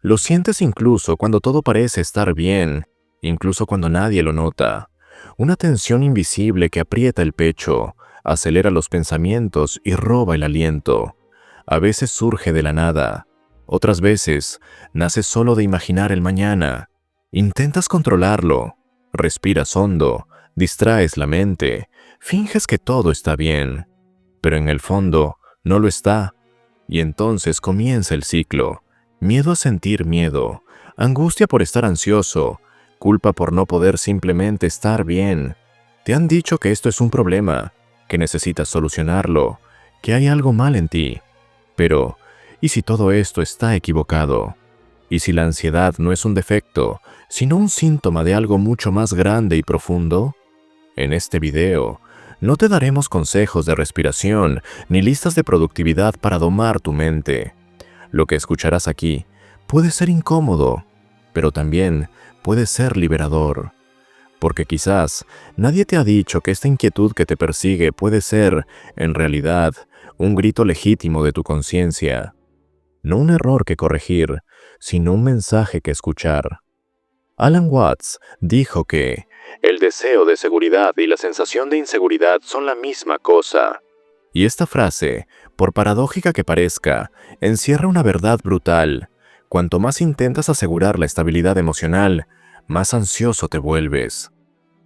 Lo sientes incluso cuando todo parece estar bien, incluso cuando nadie lo nota. Una tensión invisible que aprieta el pecho, acelera los pensamientos y roba el aliento. A veces surge de la nada, otras veces nace solo de imaginar el mañana. Intentas controlarlo, respiras hondo, distraes la mente, finges que todo está bien, pero en el fondo no lo está. Y entonces comienza el ciclo. Miedo a sentir miedo, angustia por estar ansioso, culpa por no poder simplemente estar bien. Te han dicho que esto es un problema, que necesitas solucionarlo, que hay algo mal en ti. Pero, ¿y si todo esto está equivocado? ¿Y si la ansiedad no es un defecto, sino un síntoma de algo mucho más grande y profundo? En este video, no te daremos consejos de respiración ni listas de productividad para domar tu mente. Lo que escucharás aquí puede ser incómodo, pero también puede ser liberador. Porque quizás nadie te ha dicho que esta inquietud que te persigue puede ser, en realidad, un grito legítimo de tu conciencia. No un error que corregir, sino un mensaje que escuchar. Alan Watts dijo que el deseo de seguridad y la sensación de inseguridad son la misma cosa. Y esta frase, por paradójica que parezca, encierra una verdad brutal. Cuanto más intentas asegurar la estabilidad emocional, más ansioso te vuelves.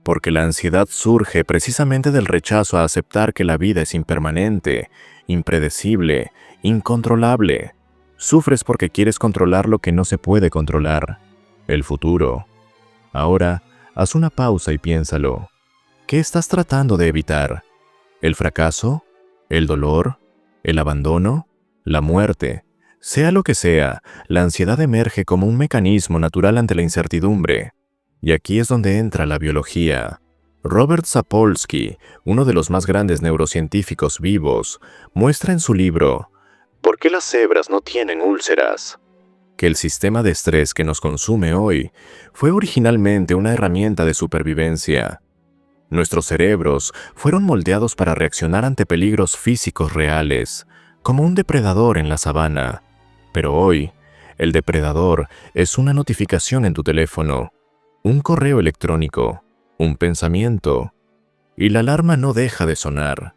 Porque la ansiedad surge precisamente del rechazo a aceptar que la vida es impermanente, impredecible, incontrolable. Sufres porque quieres controlar lo que no se puede controlar, el futuro. Ahora, haz una pausa y piénsalo. ¿Qué estás tratando de evitar? ¿El fracaso? ¿El dolor? ¿El abandono? ¿La muerte? Sea lo que sea, la ansiedad emerge como un mecanismo natural ante la incertidumbre. Y aquí es donde entra la biología. Robert Sapolsky, uno de los más grandes neurocientíficos vivos, muestra en su libro ¿Por qué las cebras no tienen úlceras?, que el sistema de estrés que nos consume hoy fue originalmente una herramienta de supervivencia. Nuestros cerebros fueron moldeados para reaccionar ante peligros físicos reales, como un depredador en la sabana. Pero hoy, el depredador es una notificación en tu teléfono, un correo electrónico, un pensamiento, y la alarma no deja de sonar.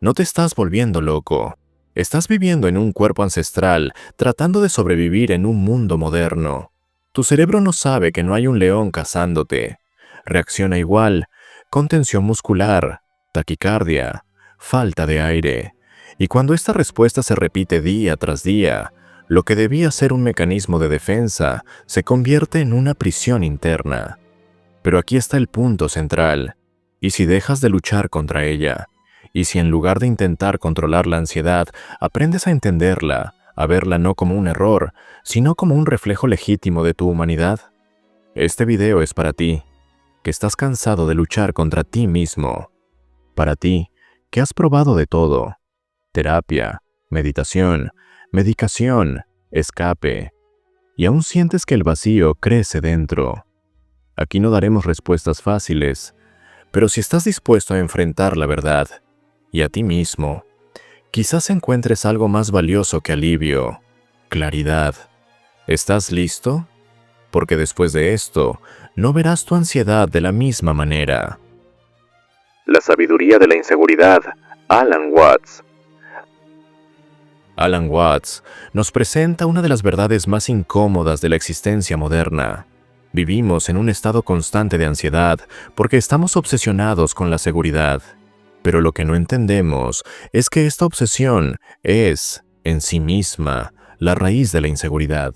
No te estás volviendo loco. Estás viviendo en un cuerpo ancestral, tratando de sobrevivir en un mundo moderno. Tu cerebro no sabe que no hay un león cazándote. Reacciona igual, con tensión muscular, taquicardia, falta de aire. Y cuando esta respuesta se repite día tras día, lo que debía ser un mecanismo de defensa se convierte en una prisión interna. Pero aquí está el punto central. ¿Y si dejas de luchar contra ella? ¿Y si en lugar de intentar controlar la ansiedad, aprendes a entenderla, a verla no como un error, sino como un reflejo legítimo de tu humanidad? Este video es para ti, que estás cansado de luchar contra ti mismo. Para ti, que has probado de todo: terapia, meditación, medicación, escape, y aún sientes que el vacío crece dentro. Aquí no daremos respuestas fáciles, pero si estás dispuesto a enfrentar la verdad, y a ti mismo, quizás encuentres algo más valioso que alivio: claridad. ¿Estás listo? Porque después de esto, no verás tu ansiedad de la misma manera. La sabiduría de la inseguridad, Alan Watts. Alan Watts nos presenta una de las verdades más incómodas de la existencia moderna. Vivimos en un estado constante de ansiedad porque estamos obsesionados con la seguridad. Pero lo que no entendemos es que esta obsesión es, en sí misma, la raíz de la inseguridad.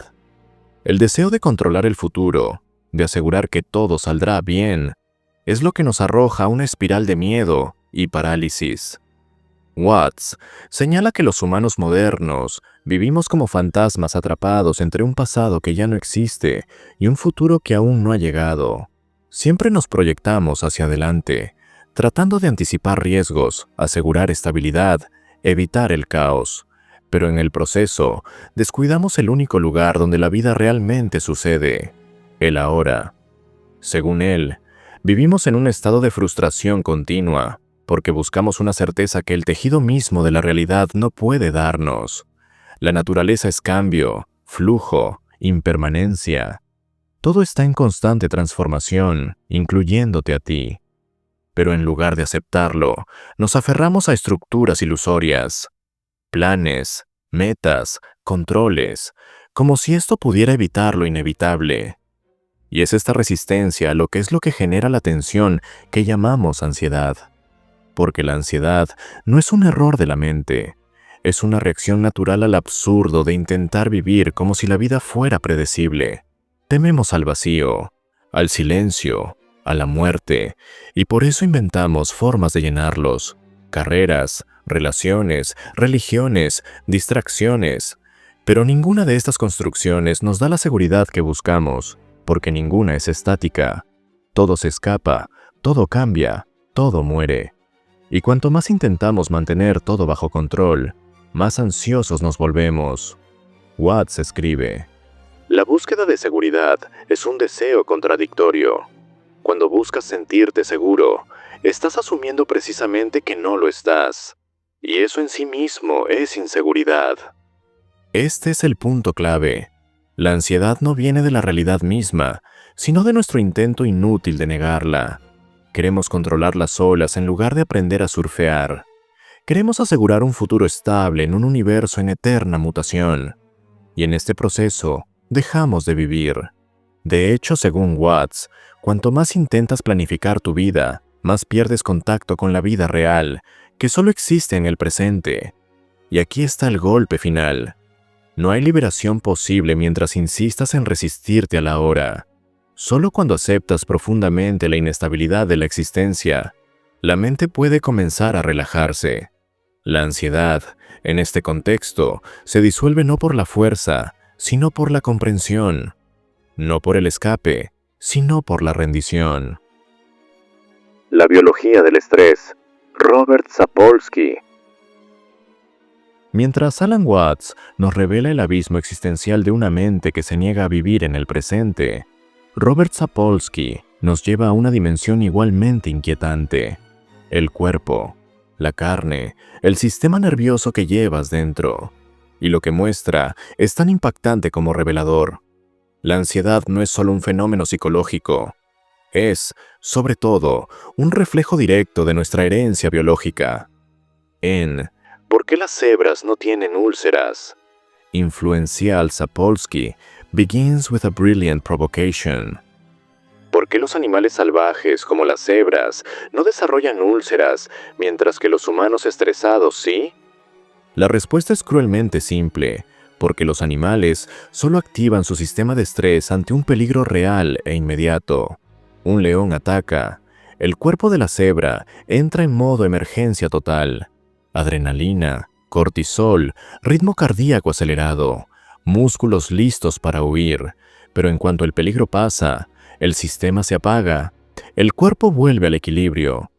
El deseo de controlar el futuro, de asegurar que todo saldrá bien, es lo que nos arroja a una espiral de miedo y parálisis. Watts señala que los humanos modernos vivimos como fantasmas atrapados entre un pasado que ya no existe y un futuro que aún no ha llegado. Siempre nos proyectamos hacia adelante, tratando de anticipar riesgos, asegurar estabilidad, evitar el caos. Pero en el proceso, descuidamos el único lugar donde la vida realmente sucede: el ahora. Según él, vivimos en un estado de frustración continua, porque buscamos una certeza que el tejido mismo de la realidad no puede darnos. La naturaleza es cambio, flujo, impermanencia. Todo está en constante transformación, incluyéndote a ti. Pero en lugar de aceptarlo, nos aferramos a estructuras ilusorias, planes, metas, controles, como si esto pudiera evitar lo inevitable. Y es esta resistencia lo que genera la tensión que llamamos ansiedad. Porque la ansiedad no es un error de la mente, es una reacción natural al absurdo de intentar vivir como si la vida fuera predecible. Tememos al vacío, al silencio, a la muerte, y por eso inventamos formas de llenarlos: carreras, relaciones, religiones, distracciones. Pero ninguna de estas construcciones nos da la seguridad que buscamos, porque ninguna es estática. Todo se escapa, todo cambia, todo muere. Y cuanto más intentamos mantener todo bajo control, más ansiosos nos volvemos. Watts escribe: la búsqueda de seguridad es un deseo contradictorio. Cuando buscas sentirte seguro, estás asumiendo precisamente que no lo estás. Y eso en sí mismo es inseguridad. Este es el punto clave. La ansiedad no viene de la realidad misma, sino de nuestro intento inútil de negarla. Queremos controlar las olas en lugar de aprender a surfear. Queremos asegurar un futuro estable en un universo en eterna mutación. Y en este proceso, dejamos de vivir. De hecho, según Watts, cuanto más intentas planificar tu vida, más pierdes contacto con la vida real, que solo existe en el presente. Y aquí está el golpe final. No hay liberación posible mientras insistas en resistirte a la hora. Solo cuando aceptas profundamente la inestabilidad de la existencia, la mente puede comenzar a relajarse. La ansiedad, en este contexto, se disuelve no por la fuerza, sino por la comprensión. No por el escape, sino por la rendición. La biología del estrés. Robert Sapolsky. Mientras Alan Watts nos revela el abismo existencial de una mente que se niega a vivir en el presente, Robert Sapolsky nos lleva a una dimensión igualmente inquietante: el cuerpo, la carne, el sistema nervioso que llevas dentro. Y lo que muestra es tan impactante como revelador. La ansiedad no es solo un fenómeno psicológico, es, sobre todo, un reflejo directo de nuestra herencia biológica. En ¿Por qué las cebras no tienen úlceras?, influencial Sapolsky begins with a brilliant provocation. ¿Por qué los animales salvajes, como las cebras, no desarrollan úlceras, mientras que los humanos estresados sí? La respuesta es cruelmente simple: porque los animales solo activan su sistema de estrés ante un peligro real e inmediato. Un león ataca. El cuerpo de la cebra entra en modo emergencia total. Adrenalina, cortisol, ritmo cardíaco acelerado, músculos listos para huir. Pero en cuanto el peligro pasa, el sistema se apaga, el cuerpo vuelve al equilibrio.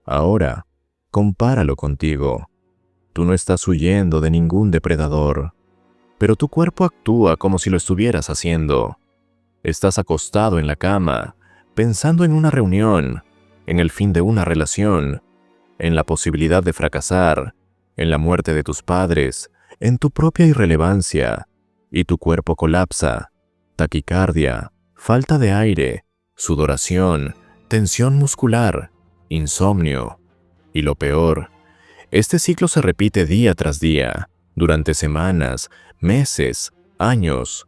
Ahora, compáralo contigo. Tú no estás huyendo de ningún depredador, pero tu cuerpo actúa como si lo estuvieras haciendo. Estás acostado en la cama, pensando en una reunión, en el fin de una relación, en la posibilidad de fracasar, en la muerte de tus padres, en tu propia irrelevancia, y tu cuerpo colapsa. Taquicardia, falta de aire, sudoración, tensión muscular, insomnio. Y lo peor, este ciclo se repite día tras día, durante semanas, meses, años.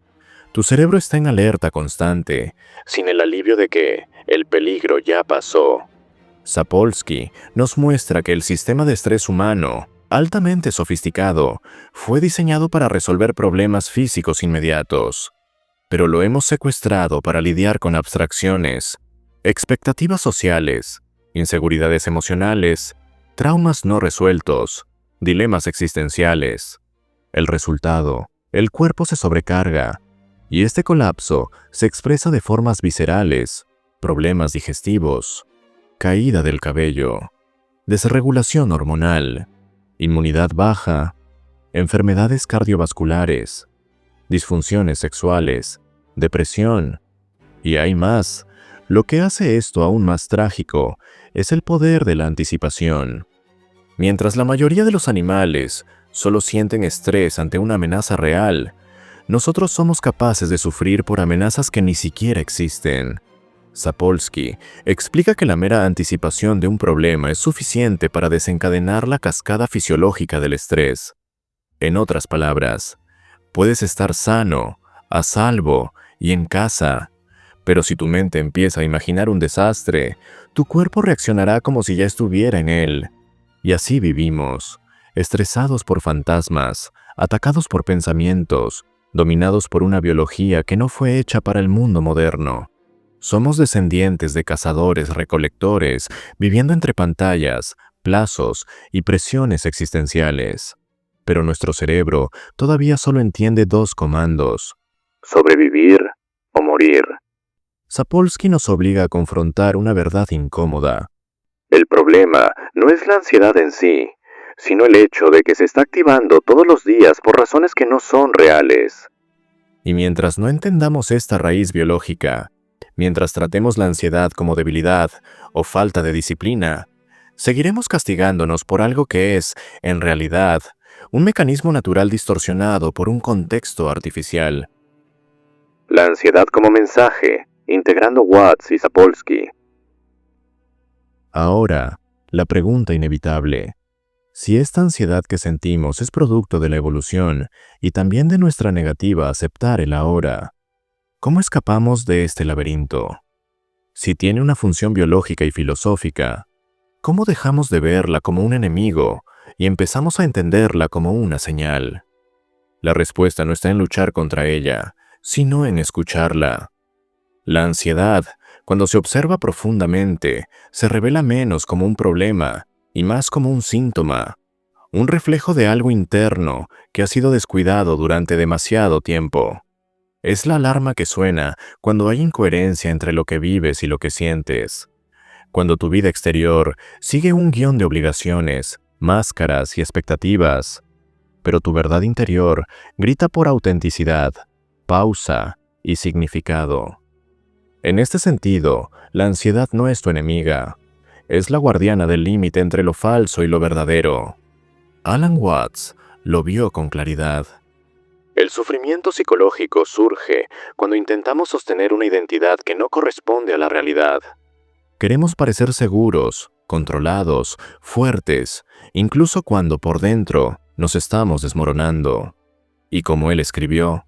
Tu cerebro está en alerta constante, sin el alivio de que el peligro ya pasó. Sapolsky nos muestra que el sistema de estrés humano, altamente sofisticado, fue diseñado para resolver problemas físicos inmediatos. Pero lo hemos secuestrado para lidiar con abstracciones, expectativas sociales, inseguridades emocionales, traumas no resueltos, dilemas existenciales. El resultado: el cuerpo se sobrecarga, y este colapso se expresa de formas viscerales: problemas digestivos, caída del cabello, desregulación hormonal, inmunidad baja, enfermedades cardiovasculares, disfunciones sexuales, depresión. Y hay más. Lo que hace esto aún más trágico es el poder de la anticipación. Mientras la mayoría de los animales solo sienten estrés ante una amenaza real, Nosotros somos capaces de sufrir por amenazas que ni siquiera existen. Sapolsky explica que la mera anticipación de un problema es suficiente para desencadenar la cascada fisiológica del estrés. En otras palabras, puedes estar sano, a salvo y en casa, pero si tu mente empieza a imaginar un desastre, tu cuerpo reaccionará como si ya estuviera en él. Y así vivimos, estresados por fantasmas, atacados por pensamientos, dominados por una biología que no fue hecha para el mundo moderno. Somos descendientes de cazadores-recolectores, viviendo entre pantallas, plazos y presiones existenciales. Pero nuestro cerebro todavía solo entiende dos comandos: sobrevivir o morir. Sapolsky nos obliga a confrontar una verdad incómoda. El problema no es la ansiedad en sí, sino el hecho de que se está activando todos los días por razones que no son reales. Y mientras no entendamos esta raíz biológica, mientras tratemos la ansiedad como debilidad o falta de disciplina, seguiremos castigándonos por algo que es, en realidad, un mecanismo natural distorsionado por un contexto artificial. La ansiedad como mensaje, integrando Watts y Sapolsky. Ahora, la pregunta inevitable: si esta ansiedad que sentimos es producto de la evolución y también de nuestra negativa a aceptar el ahora, ¿cómo escapamos de este laberinto? Si tiene una función biológica y filosófica, ¿cómo dejamos de verla como un enemigo y empezamos a entenderla como una señal? La respuesta no está en luchar contra ella, sino en escucharla. La ansiedad, cuando se observa profundamente, se revela menos como un problema y más como un síntoma, un reflejo de algo interno que ha sido descuidado durante demasiado tiempo. Es la alarma que suena cuando hay incoherencia entre lo que vives y lo que sientes. Cuando tu vida exterior sigue un guión de obligaciones, máscaras y expectativas, pero tu verdad interior grita por autenticidad, pausa y significado. En este sentido, la ansiedad no es tu enemiga, es la guardiana del límite entre lo falso y lo verdadero. Alan Watts lo vio con claridad. El sufrimiento psicológico surge cuando intentamos sostener una identidad que no corresponde a la realidad. Queremos parecer seguros, controlados, fuertes, incluso cuando por dentro nos estamos desmoronando. Y como él escribió,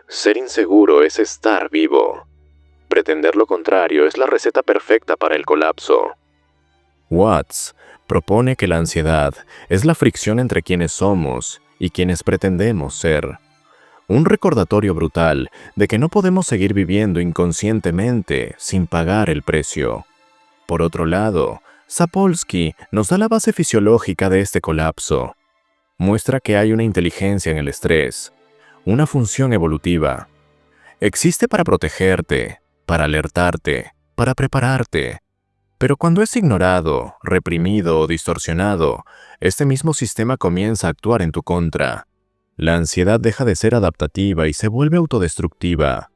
ser inseguro es estar vivo. Pretender lo contrario es la receta perfecta para el colapso. Watts propone que la ansiedad es la fricción entre quienes somos y quienes pretendemos ser. Un recordatorio brutal de que no podemos seguir viviendo inconscientemente sin pagar el precio. Por otro lado, Sapolsky nos da la base fisiológica de este colapso. Muestra que hay una inteligencia en el estrés, una función evolutiva. Existe para protegerte, para alertarte, para prepararte. Pero cuando es ignorado, reprimido o distorsionado, este mismo sistema comienza a actuar en tu contra. La ansiedad deja de ser adaptativa y se vuelve autodestructiva.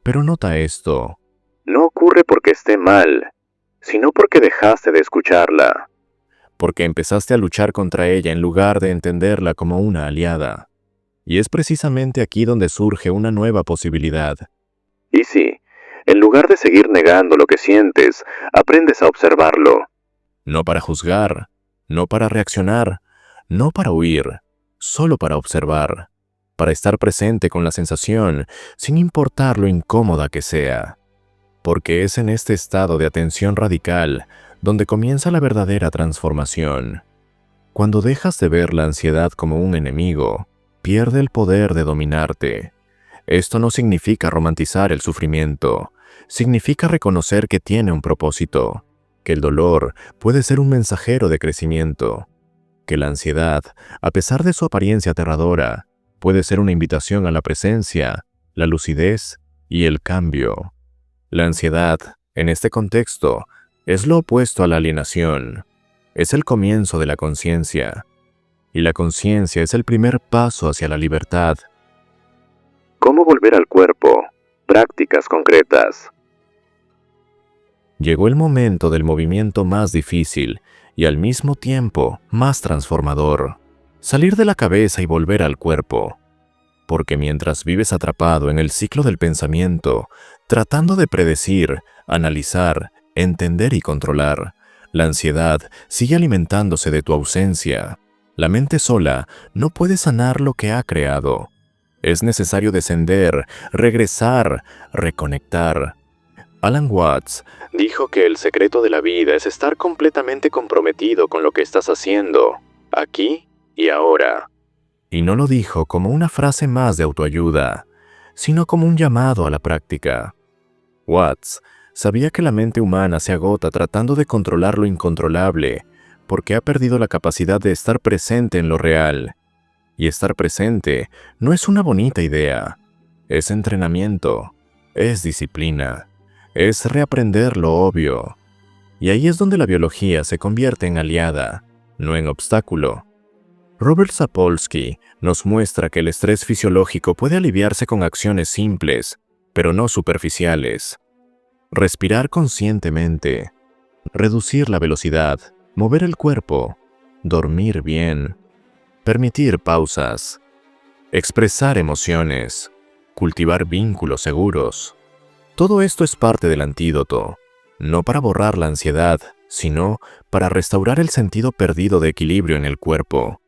Pero nota esto: no ocurre porque esté mal, sino porque dejaste de escucharla. Porque empezaste a luchar contra ella en lugar de entenderla como una aliada. Y es precisamente aquí donde surge una nueva posibilidad. Y sí, en lugar de seguir negando lo que sientes, aprendes a observarlo. No para juzgar, no para reaccionar, no para huir, solo para observar, para estar presente con la sensación, sin importar lo incómoda que sea. Porque es en este estado de atención radical donde comienza la verdadera transformación. Cuando dejas de ver la ansiedad como un enemigo, pierde el poder de dominarte. Esto no significa romantizar el sufrimiento, significa reconocer que tiene un propósito, que el dolor puede ser un mensajero de crecimiento, que la ansiedad, a pesar de su apariencia aterradora, puede ser una invitación a la presencia, la lucidez y el cambio. La ansiedad, en este contexto, es lo opuesto a la alienación. Es el comienzo de la conciencia. Y la conciencia es el primer paso hacia la libertad. ¿Cómo volver al cuerpo? Prácticas concretas. Llegó el momento del movimiento más difícil y al mismo tiempo más transformador. Salir de la cabeza y volver al cuerpo. Porque mientras vives atrapado en el ciclo del pensamiento, tratando de predecir, analizar, entender y controlar, la ansiedad sigue alimentándose de tu ausencia. La mente sola no puede sanar lo que ha creado. Es necesario descender, regresar, reconectar. Alan Watts dijo que el secreto de la vida es estar completamente comprometido con lo que estás haciendo, aquí y ahora. Y no lo dijo como una frase más de autoayuda, sino como un llamado a la práctica. Watts sabía que la mente humana se agota tratando de controlar lo incontrolable, porque ha perdido la capacidad de estar presente en lo real. Y estar presente no es una bonita idea. Es entrenamiento, es disciplina, es reaprender lo obvio. Y ahí es donde la biología se convierte en aliada, no en obstáculo. Robert Sapolsky nos muestra que el estrés fisiológico puede aliviarse con acciones simples, pero no superficiales. Respirar conscientemente, reducir la velocidad, mover el cuerpo, dormir bien, permitir pausas, expresar emociones, cultivar vínculos seguros. Todo esto es parte del antídoto, no para borrar la ansiedad, sino para restaurar el sentido perdido de equilibrio en el cuerpo.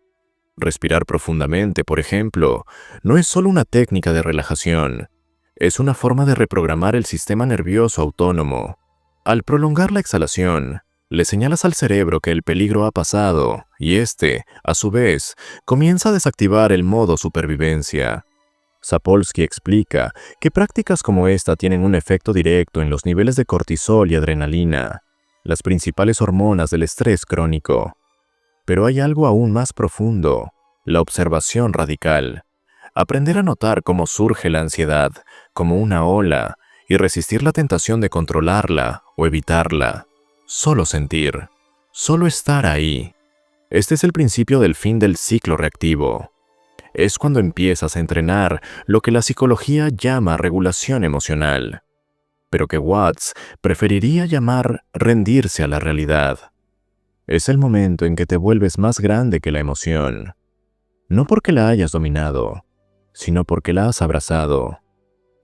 Respirar profundamente, por ejemplo, no es solo una técnica de relajación, es una forma de reprogramar el sistema nervioso autónomo. Al prolongar la exhalación, le señalas al cerebro que el peligro ha pasado y este, a su vez, comienza a desactivar el modo supervivencia. Sapolsky explica que prácticas como esta tienen un efecto directo en los niveles de cortisol y adrenalina, las principales hormonas del estrés crónico. Pero hay algo aún más profundo, la observación radical. Aprender a notar cómo surge la ansiedad, como una ola, y resistir la tentación de controlarla o evitarla. Solo sentir, solo estar ahí. Este es el principio del fin del ciclo reactivo. Es cuando empiezas a entrenar lo que la psicología llama regulación emocional, pero que Watts preferiría llamar rendirse a la realidad. Es el momento en que te vuelves más grande que la emoción, no porque la hayas dominado, sino porque la has abrazado.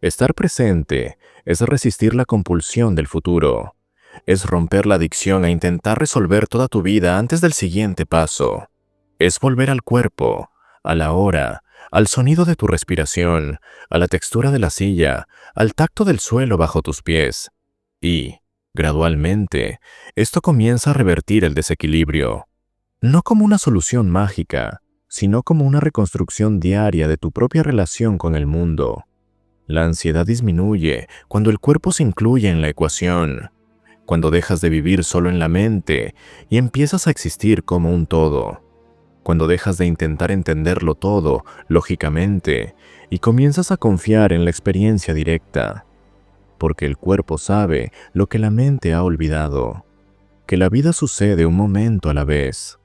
Estar presente es resistir la compulsión del futuro, es romper la adicción a intentar resolver toda tu vida antes del siguiente paso, es volver al cuerpo, a la hora, al sonido de tu respiración, a la textura de la silla, al tacto del suelo bajo tus pies. Y, gradualmente, esto comienza a revertir el desequilibrio, no como una solución mágica, sino como una reconstrucción diaria de tu propia relación con el mundo. La ansiedad disminuye cuando el cuerpo se incluye en la ecuación, cuando dejas de vivir solo en la mente y empiezas a existir como un todo. Cuando dejas de intentar entenderlo todo, lógicamente, y comienzas a confiar en la experiencia directa. Porque el cuerpo sabe lo que la mente ha olvidado, que la vida sucede un momento a la vez.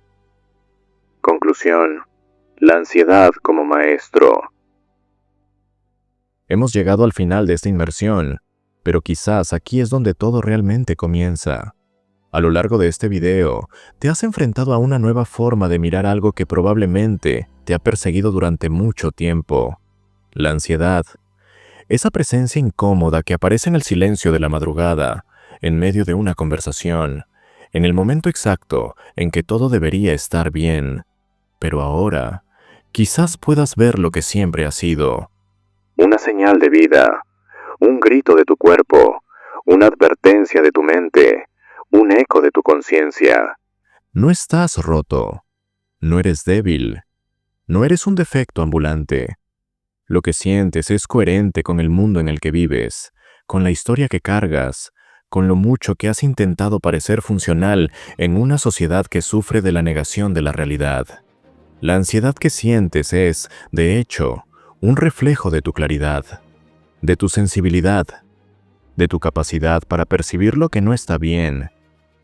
Conclusión: la ansiedad como maestro. Hemos llegado al final de esta inmersión, pero quizás aquí es donde todo realmente comienza. A lo largo de este video, te has enfrentado a una nueva forma de mirar algo que probablemente te ha perseguido durante mucho tiempo: la ansiedad. Esa presencia incómoda que aparece en el silencio de la madrugada, en medio de una conversación, en el momento exacto en que todo debería estar bien. Pero ahora, quizás puedas ver lo que siempre ha sido: una señal de vida, un grito de tu cuerpo, una advertencia de tu mente, un eco de tu conciencia. No estás roto, no eres débil, no eres un defecto ambulante. Lo que sientes es coherente con el mundo en el que vives, con la historia que cargas, con lo mucho que has intentado parecer funcional en una sociedad que sufre de la negación de la realidad. La ansiedad que sientes es, de hecho, un reflejo de tu claridad, de tu sensibilidad, de tu capacidad para percibir lo que no está bien,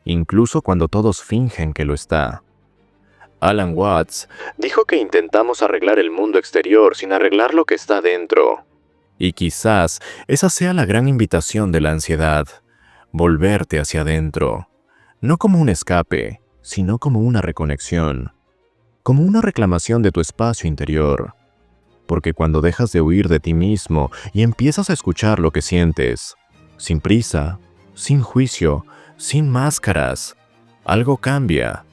incluso cuando todos fingen que lo está. Alan Watts dijo que intentamos arreglar el mundo exterior sin arreglar lo que está dentro. Y quizás esa sea la gran invitación de la ansiedad: volverte hacia adentro, no como un escape, sino como una reconexión, como una reclamación de tu espacio interior. Porque cuando dejas de huir de ti mismo y empiezas a escuchar lo que sientes, sin prisa, sin juicio, sin máscaras, algo cambia.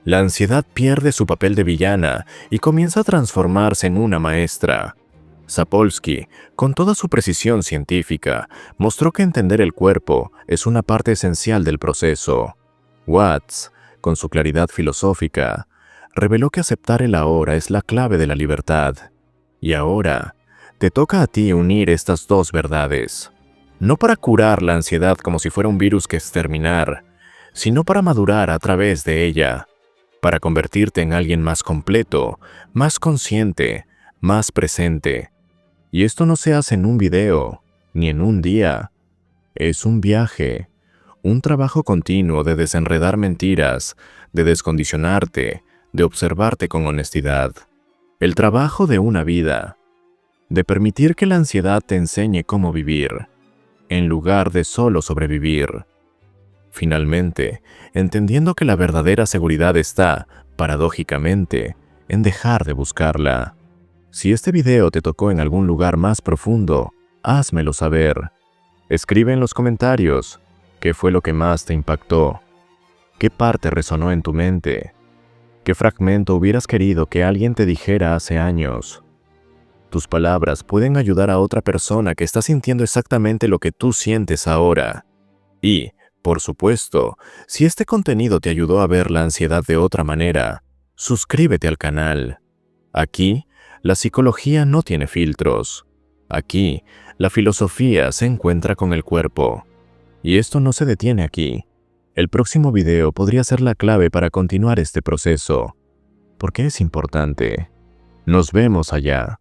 La ansiedad pierde su papel de villana y comienza a transformarse en una maestra. Sapolsky, con toda su precisión científica, mostró que entender el cuerpo es una parte esencial del proceso. Watts, con su claridad filosófica, reveló que aceptar el ahora es la clave de la libertad. Y ahora, te toca a ti unir estas dos verdades. No para curar la ansiedad como si fuera un virus que exterminar, sino para madurar a través de ella, para convertirte en alguien más completo, más consciente, más presente. Y esto no se hace en un video, ni en un día. Es un viaje, un trabajo continuo de desenredar mentiras, de descondicionarte, de observarte con honestidad. El trabajo de una vida, de permitir que la ansiedad te enseñe cómo vivir, en lugar de solo sobrevivir. Finalmente, entendiendo que la verdadera seguridad está, paradójicamente, en dejar de buscarla. Si este video te tocó en algún lugar más profundo, házmelo saber. Escribe en los comentarios qué fue lo que más te impactó, qué parte resonó en tu mente, qué fragmento hubieras querido que alguien te dijera hace años. Tus palabras pueden ayudar a otra persona que está sintiendo exactamente lo que tú sientes ahora. Y, por supuesto, si este contenido te ayudó a ver la ansiedad de otra manera, suscríbete al canal. Aquí, la psicología no tiene filtros. Aquí, la filosofía se encuentra con el cuerpo. Y esto no se detiene aquí. El próximo video podría ser la clave para continuar este proceso. Porque es importante. Nos vemos allá.